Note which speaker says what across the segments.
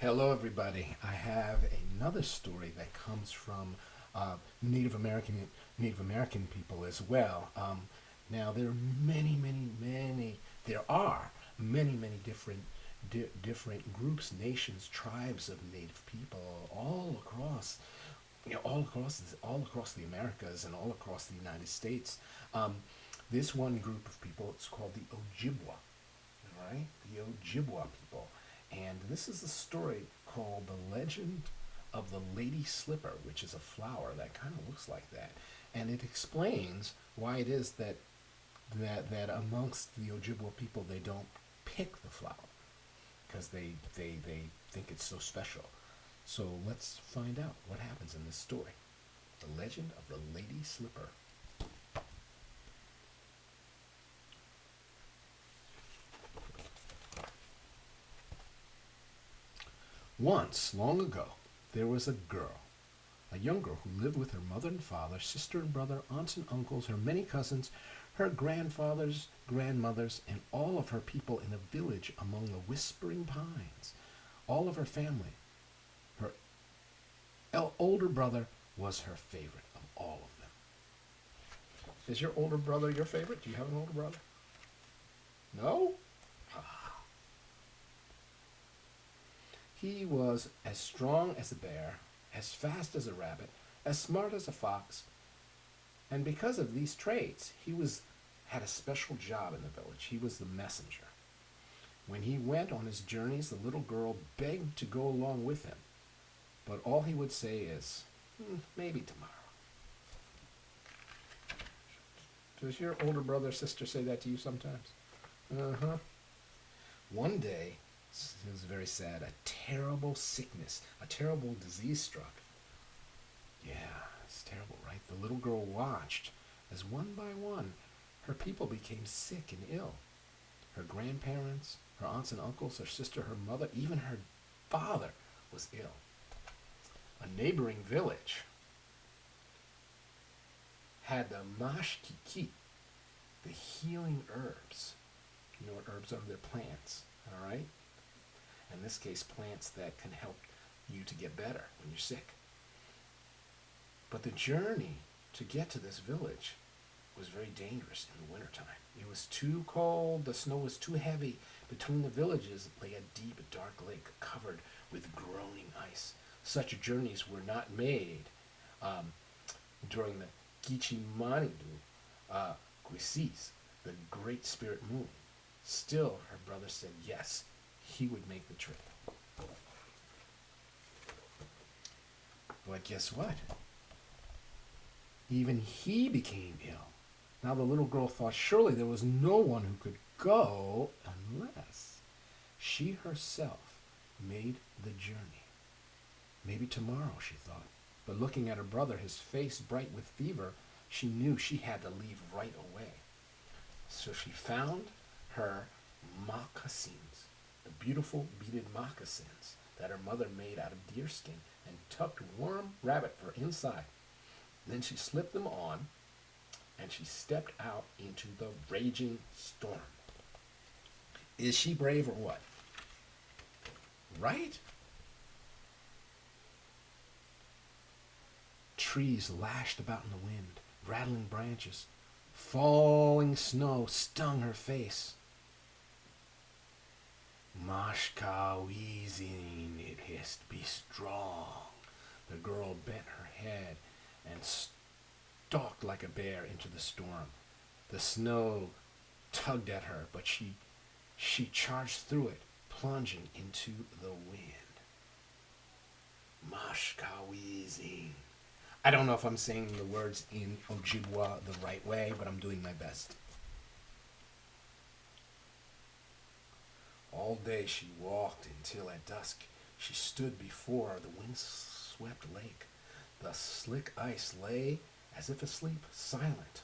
Speaker 1: Hello, everybody. I have another story that comes from uh, Native American Native American people as well. Now, there are many. There are many different different groups, nations, tribes of Native people all across, all across the Americas and all across the United States. Um, this one group of people, it's called the Ojibwa, right? The Ojibwa people. And this is a story called The Legend of the Lady Slipper, which is a flower that kind of looks like that. And it explains why it is that amongst the Ojibwa people they don't pick the flower because they think it's so special. So let's find out what happens in this story. The Legend of the Lady Slipper. Once, long ago, there was a young girl who lived with her mother and father, sister and brother, aunts and uncles, her many cousins, her grandfathers, grandmothers, and all of her people in a village among the whispering pines. All of her family. Her older brother was her favorite of all of them. Is your older brother your favorite? Do you have an older brother? No? He was as strong as a bear, as fast as a rabbit, as smart as a fox, and because of these traits, he was had a special job in the village. He was the messenger. When he went on his journeys, the little girl begged to go along with him, but all he would say is, maybe tomorrow. Does your older brother or sister say that to you sometimes? Uh-huh. One day, it was very sad, a terrible sickness, a terrible disease struck. Yeah, it's terrible, right? The little girl watched as one by one her people became sick and ill. Her grandparents, her aunts and uncles, her sister, her mother, even her father was ill. A neighboring village had the mashkiki, the healing herbs. You know what herbs are? They're plants, all right? In this case, plants that can help you to get better when you're sick. But the journey to get to this village was very dangerous in the wintertime. It was too cold, the snow was too heavy. Between the villages lay a deep, dark lake covered with groaning ice. Such journeys were not made um, during the Gichimanidu Quisis, the Great Spirit Moon. Still, her brother said yes, he would make the trip. But guess what? Even he became ill. Now the little girl thought surely there was no one who could go unless she herself made the journey. Maybe tomorrow, she thought. But looking at her brother, his face bright with fever, she knew she had to leave right away. So she found her moccasins, the beautiful beaded moccasins that her mother made out of deerskin, and tucked warm rabbit fur inside. Then she slipped them on and she stepped out into the raging storm. Is she brave or what? Right? Trees lashed about in the wind, rattling branches. Falling snow stung her face. Mashkawizin, it hissed, be strong. The girl bent her head and stalked like a bear into the storm. The snow tugged at her, but she charged through it, plunging into the wind. Mashkawizin. I don't know if I'm saying the words in Ojibwa the right way, but I'm doing my best. All day she walked until at dusk she stood before the wind-swept lake. The slick ice lay as if asleep, silent.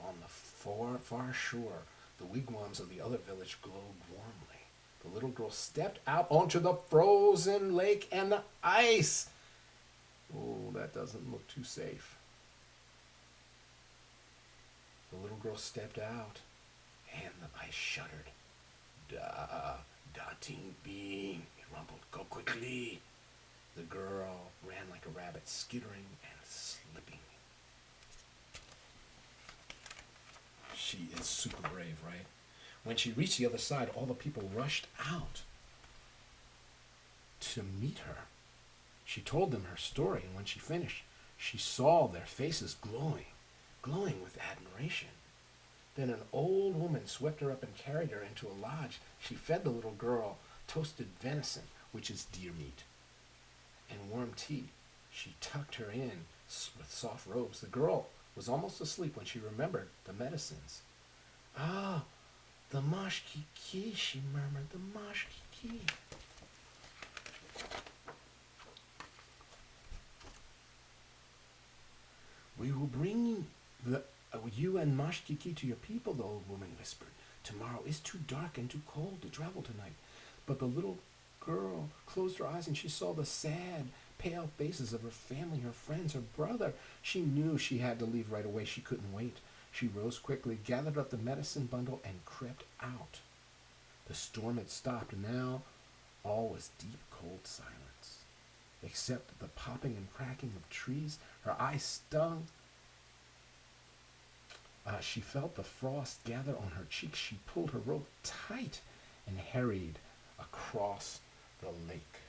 Speaker 1: On the far shore, the wigwams of the other village glowed warmly. The little girl stepped out onto the frozen lake and the ice. Oh, that doesn't look too safe. The little girl stepped out and the ice shuddered. Da, da ting bing, rumbled, "Go quickly." The girl ran like a rabbit, skittering and slipping. She is super brave, right? When she reached the other side, all the people rushed out to meet her. She told them her story, and when she finished, she saw their faces glowing with admiration. Then an old woman swept her up and carried her into a lodge. She fed the little girl toasted venison, which is deer meat, and warm tea. She tucked her in with soft robes. The girl was almost asleep when she remembered the medicines. "Ah, the mashkiki," she murmured, "the mashkiki." "We will bring you and mashkiki to your people," the old woman whispered. "Tomorrow is too dark and too cold to travel tonight." But the little girl closed her eyes and she saw the sad, pale faces of her family, her friends, her brother. She knew she had to leave right away. She couldn't wait. She rose quickly, gathered up the medicine bundle, and crept out. The storm had stopped, and now all was deep, cold silence. Except the popping and cracking of trees, her eyes stung. She felt the frost gather on her cheeks. She pulled her robe tight and hurried across the lake.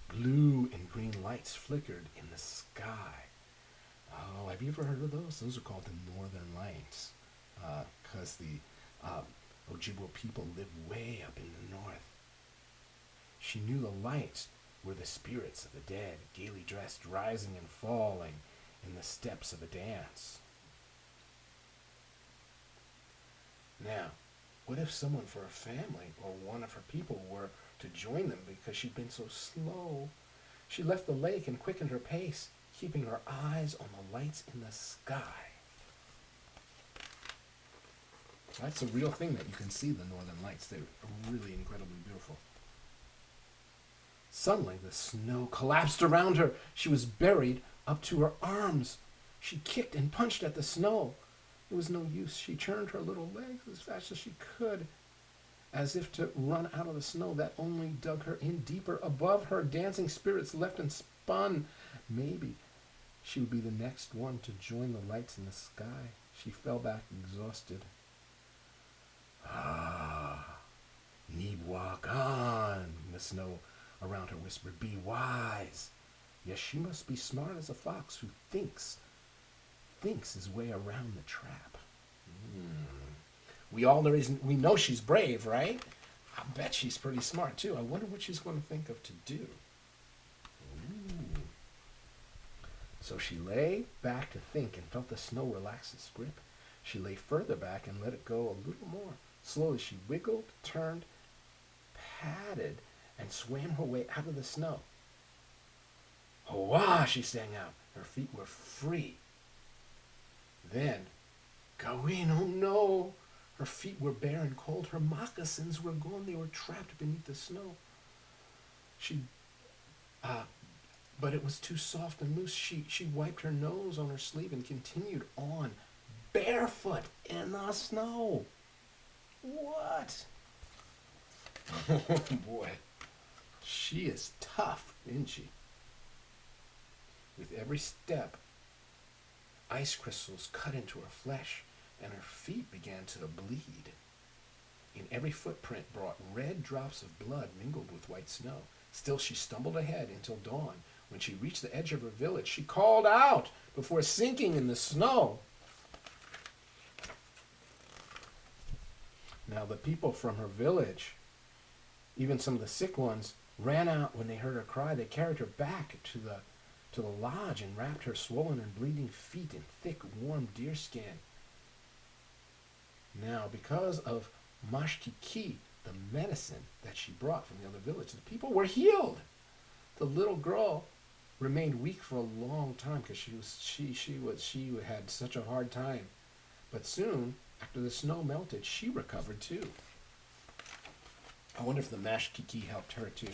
Speaker 1: Blue and green lights flickered in the sky. Oh, have you ever heard of those? Those are called the Northern Lights, because the Ojibwe people live way up in the north. She knew the lights were the spirits of the dead, gaily dressed, rising and falling in the steps of a dance. Now, what if someone for her family or one of her people were to join them because she'd been so slow? She left the lake and quickened her pace, keeping her eyes on the lights in the sky. That's a real thing that you can see, the northern lights. They're really incredibly beautiful. Suddenly, the snow collapsed around her. She was buried up to her arms. She kicked and punched at the snow. It was no use. She turned her little legs as fast as she could, as if to run out of the snow that only dug her in deeper. Above her, dancing spirits leapt and spun. Maybe she would be the next one to join the lights in the sky. She fell back exhausted. "Ah, need walk on," the snow around her whispered. "Be wise." Yes, she must be smart as a fox who thinks his way around the trap. We know she's brave, right? I bet she's pretty smart too. I wonder what she's going to think of to do. Ooh. So she lay back to think and felt the snow relax its grip. She lay further back and let it go a little more. Slowly she wiggled, turned, patted, and swam her way out of the snow. "Hurrah!" she sang out. Her feet were free. Then, go in, oh no! Her feet were bare and cold. Her moccasins were gone. They were trapped beneath the snow. But it was too soft and loose. She wiped her nose on her sleeve and continued on, barefoot in the snow. What? Oh boy. She is tough, isn't she? With every step, ice crystals cut into her flesh, and her feet began to bleed. In every footprint brought red drops of blood mingled with white snow. Still she stumbled ahead until dawn. When she reached the edge of her village, she called out before sinking in the snow. Now the people from her village, even some of the sick ones, ran out when they heard her cry. They carried her back to the lodge and wrapped her swollen and bleeding feet in thick, warm deerskin. Now, because of mashkiki, the medicine that she brought from the other village, the people were healed. The little girl remained weak for a long time because she had such a hard time. But soon, after the snow melted, she recovered too. I wonder if the mashkiki helped her too.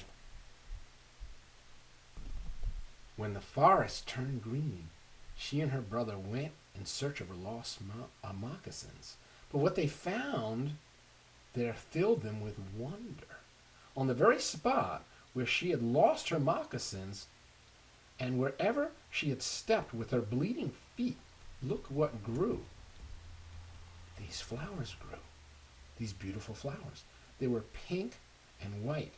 Speaker 1: When the forest turned green, she and her brother went in search of her lost moccasins. But what they found there filled them with wonder. On the very spot where she had lost her moccasins, and wherever she had stepped with her bleeding feet, look what grew. These flowers grew, these beautiful flowers. They were pink and white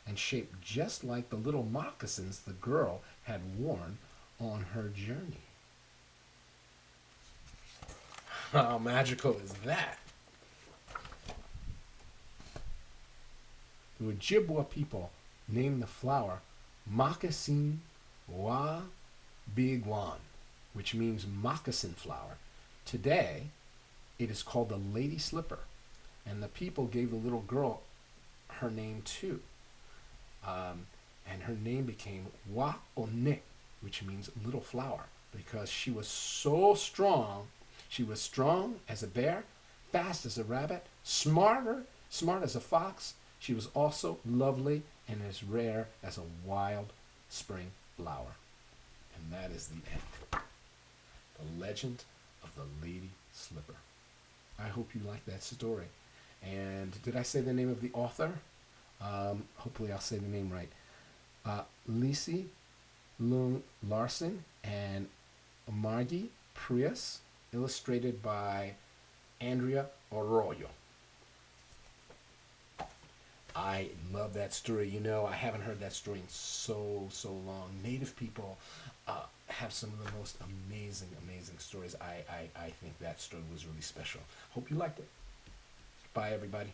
Speaker 1: and shaped just like the little moccasins the girl had worn on her journey. How magical is that? The Ojibwe people named the flower Moccasin wa Bigwan, which means moccasin flower. Today, it is called the lady slipper, and the people gave the little girl her name too. And her name became Wa Onik, which means little flower, because she was so strong. She was strong as a bear, fast as a rabbit, smart as a fox. She was also lovely and as rare as a wild spring flower. And that is the end. The legend of the Lady Slipper. I hope you like that story. And did I say the name of the author? Hopefully I'll say the name right. Lisi Lung Larson and Margie Prius, illustrated by Andrea Arroyo. I love that story. You know, I haven't heard that story in so long. Native people have some of the most amazing stories. I think that story was really special. Hope you liked it. Bye, everybody.